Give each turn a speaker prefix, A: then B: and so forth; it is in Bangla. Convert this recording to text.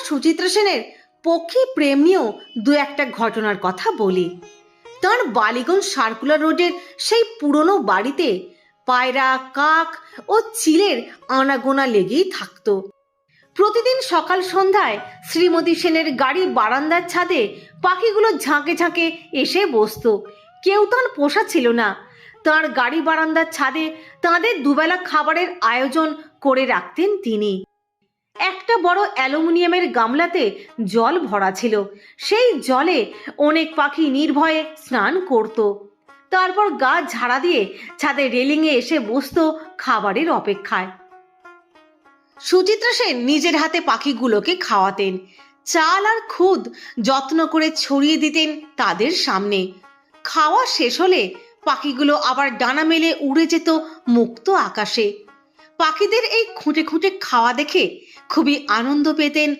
A: সুচিত্রা সেনের পক্ষী প্রেম নিয়েও দু একটা ঘটনার কথা বলি। তার বালিগঞ্জ সার্কুলার রোডের সেই পুরনো বাড়িতে পায়রা, কাক ও চিলের আনাগোনা লেগেই থাকতো। প্রতিদিন সকাল সন্ধ্যায় শ্রীমতী সেনের গাড়ি বারান্দার ছাদে পাখিগুলো ঝাঁকে ঝাঁকে এসে বসতো। কেউ তার পোষা ছিল না। তার গাড়ি বারান্দার ছাদে তাদের দুবেলা খাবারের আয়োজন করে রাখতেন তিনি। একটা বড় অ্যালুমিনিয়ামের গামলাতে জল ভরা ছিল। সেই জলে অনেক পাখি নির্ভয়ে স্নান করত। তারপর গা ঝাড়া দিয়ে ছাদে রেলিংয়ে এসে বসতো খাবারের অপেক্ষায়। সুচিত্রা সেন নিজের হাতে পাখিগুলোকে খাওয়াতেন। চাল আর খুদ যত্ন করে ছড়িয়ে দিতেন তাদের সামনে। খাওয়া শেষ হলে পাখিগুলো আবার ডানা মেলে উড়ে যেত মুক্ত আকাশে। পাখিদের এই খুঁটে খুঁটে খাওয়া দেখে খুবই আনন্দ পেতেন